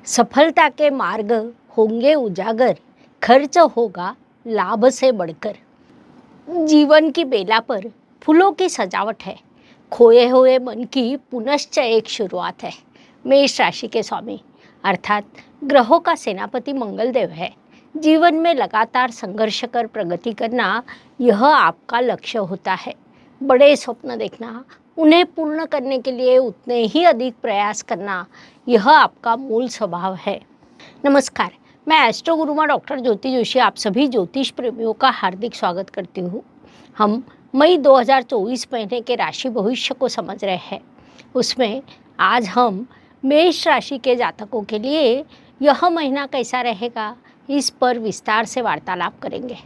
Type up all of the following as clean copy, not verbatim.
सफलता के मार्ग होंगे उजागर, खर्च होगा लाभ से बढ़कर। जीवन की बेला पर फूलों की सजावट है, खोए हुए मन की पुनश्च एक शुरुआत है। मेष राशि के स्वामी अर्थात ग्रहों का सेनापति मंगलदेव है। जीवन में लगातार संघर्ष कर प्रगति करना यह आपका लक्ष्य होता है। बड़े स्वप्न देखना, उन्हें पूर्ण करने के लिए उतने ही अधिक प्रयास करना, यह आपका मूल स्वभाव है। नमस्कार, मैं एस्ट्रो गुरुमा डॉक्टर ज्योति जोशी आप सभी ज्योतिष प्रेमियों का हार्दिक स्वागत करती हूँ। हम मई 2024 महीने के राशि भविष्य को समझ रहे हैं। उसमें आज हम मेष राशि के जातकों के लिए यह महीना कैसा रहेगा, इस पर विस्तार से वार्तालाप करेंगे।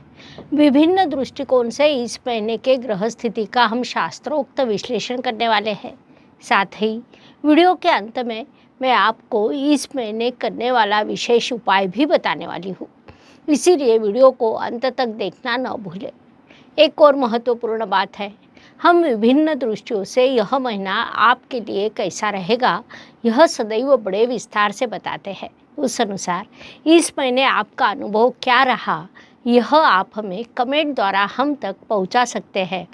विभिन्न दृष्टिकोण से इस महीने के ग्रह स्थिति का हम शास्त्रोक्त विश्लेषण करने वाले हैं। साथ ही वीडियो के अंत में मैं आपको इस महीने करने वाला विशेष उपाय भी बताने वाली हूँ, इसीलिए वीडियो को अंत तक देखना न भूलें। एक और महत्वपूर्ण बात है, हम विभिन्न दृष्टियों से यह महीना आपके लिए कैसा रहेगा यह सदैव बड़े विस्तार से बताते हैं। उस अनुसार इस महीने आपका अनुभव क्या रहा, यह आप हमें कमेंट द्वारा हम तक पहुंचा सकते हैं,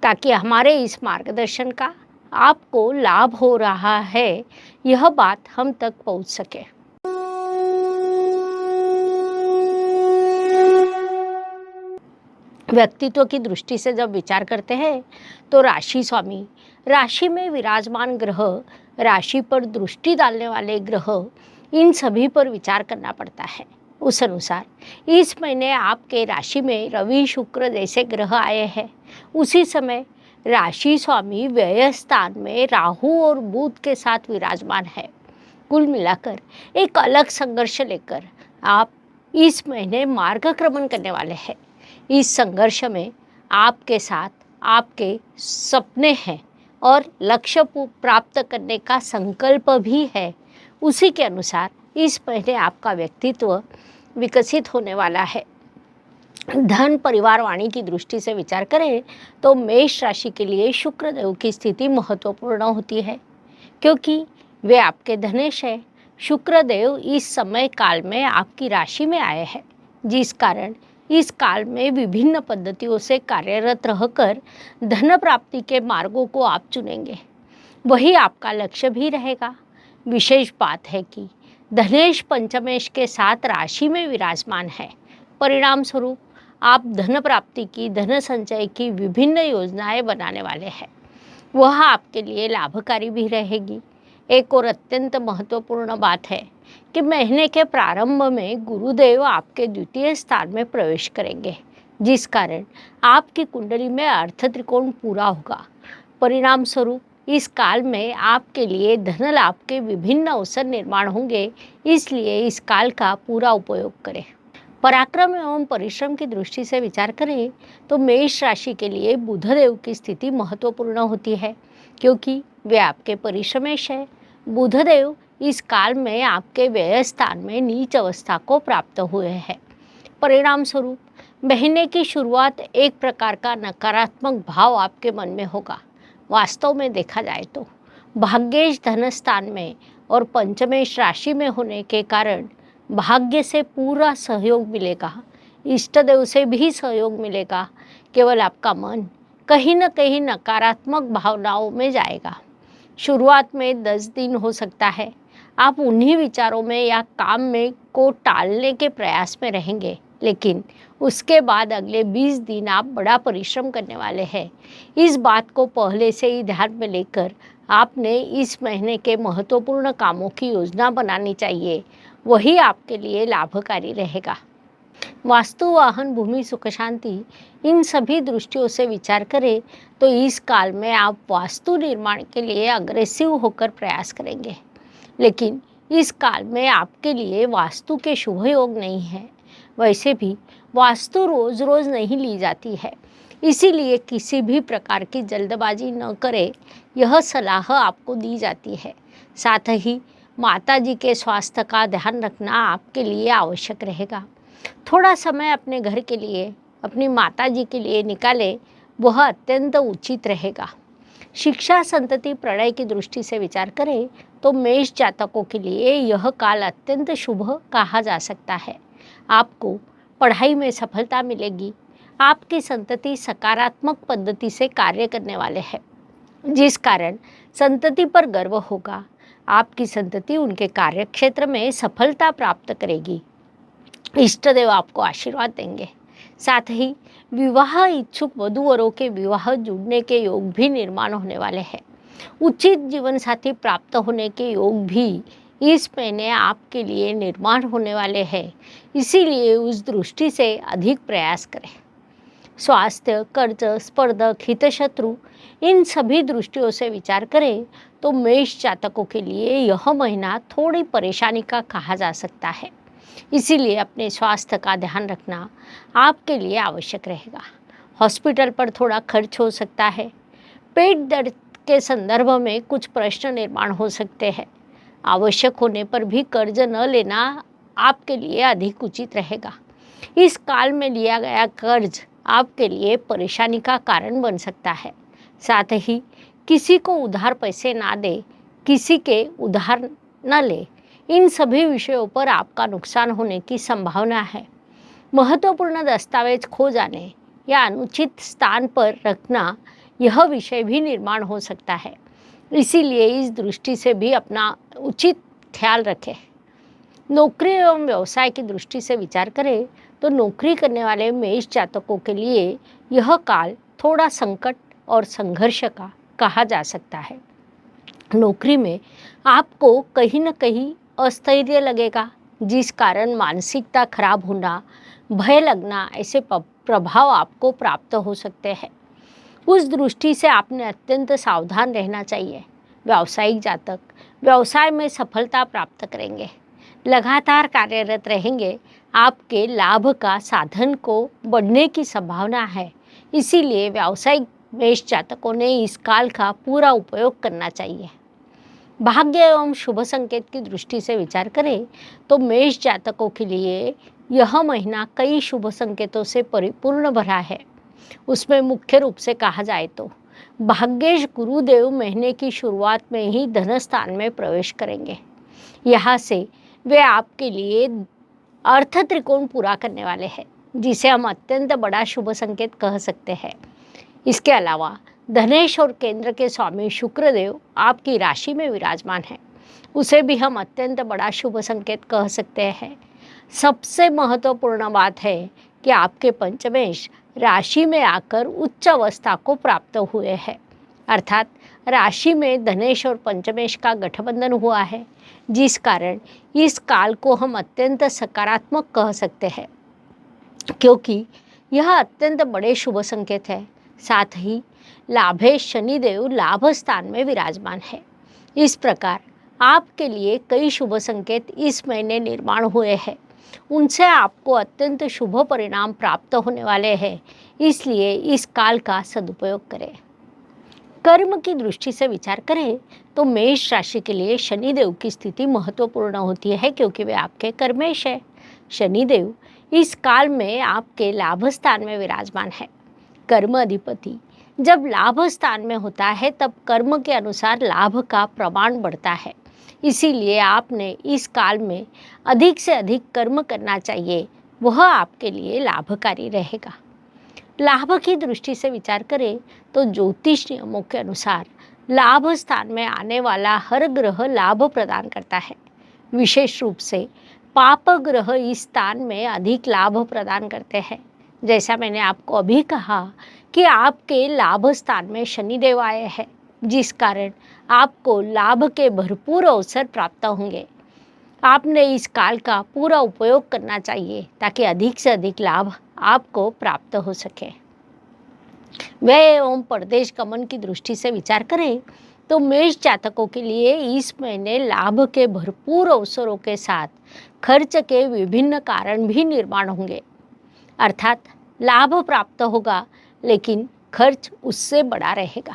ताकि हमारे इस मार्गदर्शन का आपको लाभ हो रहा है यह बात हम तक पहुंच सके। व्यक्तित्व की दृष्टि से जब विचार करते हैं तो राशि स्वामी, राशि में विराजमान ग्रह, राशि पर दृष्टि डालने वाले ग्रह, इन सभी पर विचार करना पड़ता है। उस अनुसार इस महीने आपके राशि में रवि शुक्र जैसे ग्रह आए हैं। उसी समय राशि स्वामी व्यय स्थान में राहु और बुध के साथ विराजमान है। कुल मिलाकर एक अलग संघर्ष लेकर आप इस महीने मार्गक्रमण करने वाले हैं। इस संघर्ष में आपके साथ आपके सपने हैं और लक्ष्य प्राप्त करने का संकल्प भी है। उसी के अनुसार इस महीने आपका व्यक्तित्व विकसित होने वाला है। धन परिवार वाणी की दृष्टि से विचार करें तो मेष राशि के लिए शुक्र देव की स्थिति महत्वपूर्ण होती है, क्योंकि वे आपके धनेश है। शुक्र देव इस समय काल में आपकी राशि में आए हैं, जिस कारण इस काल में विभिन्न पद्धतियों से कार्यरत रहकर धन प्राप्ति के मार्गों को आप चुनेंगे। वही आपका लक्ष्य भी रहेगा। विशेष बात है कि धनेश पंचमेश के साथ राशि में विराजमान है। परिणाम स्वरूप आप धन प्राप्ति की, धन संचय की विभिन्न योजनाएं बनाने वाले हैं। वह आपके लिए लाभकारी भी रहेगी। एक और अत्यंत महत्वपूर्ण बात है कि महीने के प्रारंभ में गुरुदेव आपके द्वितीय स्थान में प्रवेश करेंगे, जिस कारण आपकी कुंडली में अर्थ त्रिकोण पूरा होगा। परिणाम स्वरूप इस काल में आपके लिए धन लाभ के विभिन्न अवसर निर्माण होंगे, इसलिए इस काल का पूरा उपयोग करें। पराक्रम एवं परिश्रम की दृष्टि से विचार करें तो मेष राशि के लिए बुधदेव की स्थिति महत्वपूर्ण होती है, क्योंकि वे आपके परिश्रमेश है। बुधदेव इस काल में आपके व्यय स्थान में नीच अवस्था को प्राप्त हुए हैं। परिणाम स्वरूप महीने की शुरुआत एक प्रकार का नकारात्मक भाव आपके मन में होगा। वास्तव में देखा जाए तो भाग्येश धन स्थान में और पंचमेश राशि में होने के कारण भाग्य से पूरा सहयोग मिलेगा, इष्ट देव से भी सहयोग मिलेगा। केवल आपका मन कहीं न कहीं नकारात्मक भावनाओं में जाएगा। शुरुआत में 10 दिन हो सकता है आप उन्हीं विचारों में या काम में को टालने के प्रयास में रहेंगे, लेकिन उसके बाद अगले 20 दिन आप बड़ा परिश्रम करने वाले हैं। इस बात को पहले से ही ध्यान में लेकर आपने इस महीने के महत्वपूर्ण कामों की योजना बनानी चाहिए, वही आपके लिए लाभकारी रहेगा। वास्तु, वाहन, भूमि, सुख, शांति, इन सभी दृष्टियों से विचार करें तो इस काल में आप वास्तु निर्माण के लिए अग्रेसिव होकर प्रयास करेंगे, लेकिन इस काल में आपके लिए वास्तु के शुभ योग नहीं है। वैसे भी वास्तु रोज रोज नहीं ली जाती है, इसीलिए किसी भी प्रकार की जल्दबाजी न करें, यह सलाह आपको दी जाती है। साथ ही माता जी के स्वास्थ्य का ध्यान रखना आपके लिए आवश्यक रहेगा। थोड़ा समय अपने घर के लिए, अपनी माता जी के लिए निकालें, वह अत्यंत उचित रहेगा। शिक्षा, संतति, प्रणय की दृष्टि से विचार करें तो मेष जातकों के लिए यह काल अत्यंत शुभ कहा जा सकता है। आपको पढ़ाई में सफलता मिलेगी। आपकी संतति सकारात्मक पद्धति से कार्य करने वाले हैं, जिस कारण संतति पर गर्व होगा। आपकी संतति उनके कार्यक्षेत्र में सफलता प्राप्त करेगी। इष्ट देव आपको आशीर्वाद देंगे। साथ ही विवाह इच्छुक वधूवरों के विवाह जुड़ने के योग भी निर्माण होने वाले हैं। उचित जीवन साथी प्राप्त होने के योग भी इस महीने आपके लिए निर्माण होने वाले हैं। इसीलिए उस दृष्टि से अधिक प्रयास करें। स्वास्थ्य, कर्ज, स्पर्धक, हितशत्रु, इन सभी दृष्टियों से विचार करें तो मेष जातकों के लिए यह महीना थोड़ी परेशानी का कहा जा सकता है। इसीलिए अपने स्वास्थ्य का ध्यान रखना आपके लिए आवश्यक रहेगा। हॉस्पिटल पर थोड़ा खर्च हो सकता है। पेट दर्द के संदर्भ में कुछ प्रश्न निर्माण हो सकते हैं। आवश्यक होने पर भी कर्ज न लेना आपके लिए अधिक उचित रहेगा। इस काल में लिया गया कर्ज आपके लिए परेशानी का कारण बन सकता है। साथ ही किसी को उधार पैसे ना दे, किसी के उधार न ले, इन सभी विषयों पर आपका नुकसान होने की संभावना है। महत्वपूर्ण दस्तावेज खो जाने या अनुचित स्थान पर रखना, यह विषय भी निर्माण हो सकता है। इसीलिए इस दृष्टि से भी अपना उचित ख्याल रखें। नौकरी एवं व्यवसाय की दृष्टि से विचार करें तो नौकरी करने वाले मेष जातकों के लिए यह काल थोड़ा संकट और संघर्ष का कहा जा सकता है। नौकरी में आपको कहीं न कहीं अस्थैर्य लगेगा, जिस कारण मानसिकता खराब होना, भय लगना, ऐसे प्रभाव आपको प्राप्त हो सकते हैं। उस दृष्टि से आपने अत्यंत सावधान रहना चाहिए। व्यावसायिक जातक व्यवसाय में सफलता प्राप्त करेंगे। लगातार कार्यरत रहेंगे। आपके लाभ का साधन को बढ़ने की संभावना है। इसीलिए व्यावसायिक मेष जातकों ने इस काल का पूरा उपयोग करना चाहिए। भाग्य एवं शुभ संकेत की दृष्टि से विचार करें तो मेष जातकों के लिए यह महीना कई शुभ संकेतों से परिपूर्ण भरा है। उसमें मुख्य रूप से कहा जाए तो भाग्येश गुरुदेव महीने की शुरुआत में ही धन स्थान में प्रवेश करेंगे। यहाँ से वे आपके लिए अर्थ त्रिकोण पूरा करने वाले हैं, जिसे हम अत्यंत बड़ा शुभ संकेत कह सकते हैं। इसके अलावा धनेश और केंद्र के स्वामी शुक्रदेव आपकी राशि में विराजमान है, उसे भी हम अत्यंत बड़ा शुभ संकेत कह सकते हैं। सबसे महत्वपूर्ण बात है कि आपके पंचमेश राशि में आकर उच्च अवस्था को प्राप्त हुए हैं, अर्थात राशि में धनेश और पंचमेश का गठबंधन हुआ है, जिस कारण इस काल को हम अत्यंत सकारात्मक कह सकते हैं, क्योंकि यह अत्यंत बड़े शुभ संकेत है। साथ ही लाभेश शनिदेव लाभ स्थान में विराजमान है। इस प्रकार आपके लिए कई शुभ संकेत इस महीने निर्माण हुए हैं। उनसे आपको अत्यंत शुभ परिणाम प्राप्त होने वाले हैं। इसलिए इस काल का सदुपयोग करें। कर्म की दृष्टि से विचार करें तो मेष राशि के लिए शनिदेव की स्थिति महत्वपूर्ण होती है, क्योंकि वे आपके कर्मेश है। शनिदेव इस काल में आपके लाभ स्थान में विराजमान है। कर्म अधिपति जब लाभ स्थान में होता है तब कर्म के अनुसार लाभ का प्रमाण बढ़ता है। इसीलिए आपने इस काल में अधिक से अधिक कर्म करना चाहिए, वह आपके लिए लाभकारी रहेगा। लाभ की दृष्टि से विचार करें तो ज्योतिष नियमों के अनुसार लाभ स्थान में आने वाला हर ग्रह लाभ प्रदान करता है। विशेष रूप से पाप ग्रह इस स्थान में अधिक लाभ प्रदान करते हैं। जैसा मैंने आपको अभी कहा कि आपके लाभ स्थान में शनिदेव आए हैं, जिस कारण आपको लाभ के भरपूर अवसर प्राप्त होंगे। आपने इस काल का पूरा उपयोग करना चाहिए ताकि अधिक से अधिक लाभ आपको प्राप्त हो सके। व्यय एवं परदेश गमन की दृष्टि से विचार करें तो मेष जातकों के लिए इस महीने लाभ के भरपूर अवसरों के साथ खर्च के विभिन्न कारण भी निर्माण होंगे, अर्थात लाभ प्राप्त होगा लेकिन खर्च उससे बड़ा रहेगा।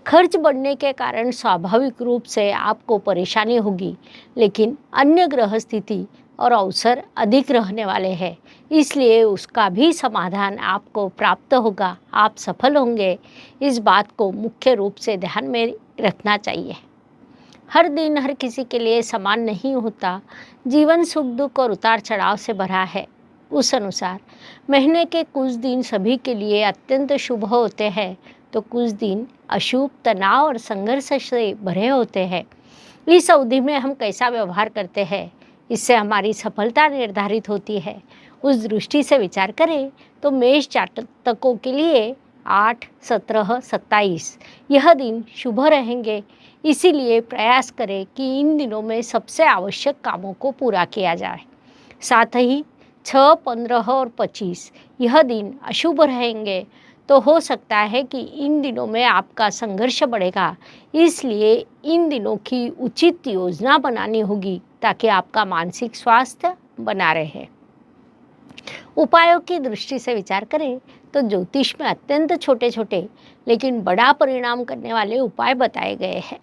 खर्च बढ़ने के कारण स्वाभाविक रूप से आपको परेशानी होगी, लेकिन अन्य ग्रह स्थिति और अवसर अधिक रहने वाले हैं, इसलिए उसका भी समाधान आपको प्राप्त होगा, आप सफल होंगे। इस बात को मुख्य रूप से ध्यान में रखना चाहिए। हर दिन हर किसी के लिए समान नहीं होता। जीवन सुख दुख और उतार चढ़ाव से भरा है। उस अनुसार महीने के कुछ दिन सभी के लिए अत्यंत शुभ होते हैं, तो कुछ दिन अशुभ, तनाव और संघर्ष से भरे होते हैं। इस अवधि में हम कैसा व्यवहार करते हैं, इससे हमारी सफलता निर्धारित होती है। उस दृष्टि से विचार करें तो मेष जातकों के लिए 8, 17, 27 यह दिन शुभ रहेंगे। इसीलिए प्रयास करें कि इन दिनों में सबसे आवश्यक कामों को पूरा किया जाए। साथ ही 6, 15 और 25 यह दिन अशुभ रहेंगे, तो हो सकता है कि इन दिनों में आपका संघर्ष बढ़ेगा। इसलिए इन दिनों की उचित योजना बनानी होगी ताकि आपका मानसिक स्वास्थ्य बना रहे। उपायों की दृष्टि से विचार करें तो ज्योतिष में अत्यंत छोटे छोटे लेकिन बड़ा परिणाम करने वाले उपाय बताए गए हैं।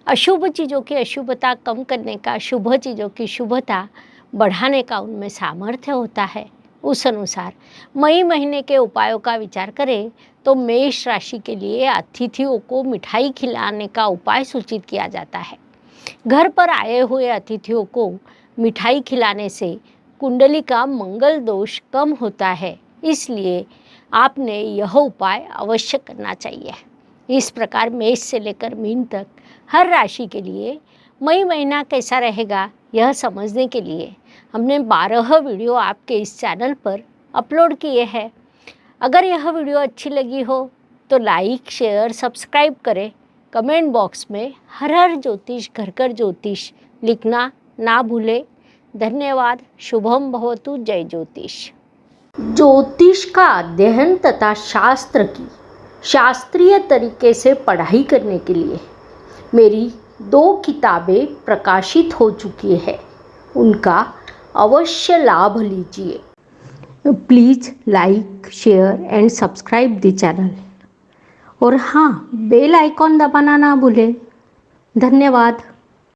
अशुभ चीज़ों की अशुभता कम करने का, शुभ चीज़ों की शुभता बढ़ाने का उनमें सामर्थ्य होता है। उस अनुसार मई महीने के उपायों का विचार करें तो मेष राशि के लिए अतिथियों को मिठाई खिलाने का उपाय सूचित किया जाता है। घर पर आए हुए अतिथियों को मिठाई खिलाने से कुंडली का मंगल दोष कम होता है, इसलिए आपने यह उपाय अवश्य करना चाहिए। इस प्रकार मेष से लेकर मीन तक हर राशि के लिए मई महीना कैसा रहेगा, यह समझने के लिए हमने 12 वीडियो आपके इस चैनल पर अपलोड किए हैं। अगर यह वीडियो अच्छी लगी हो तो लाइक, शेयर, सब्सक्राइब करें। कमेंट बॉक्स में हर हर ज्योतिष, घर घर ज्योतिष लिखना ना भूलें। धन्यवाद। शुभम भवतु। जय ज्योतिष। ज्योतिष का अध्ययन तथा शास्त्र की शास्त्रीय तरीके से पढ़ाई करने के लिए मेरी 2 किताबें प्रकाशित हो चुकी है, उनका अवश्य लाभ लीजिए। Please like, share and subscribe the channel. और हाँ, बेल आइकॉन दबाना ना भूलें। धन्यवाद।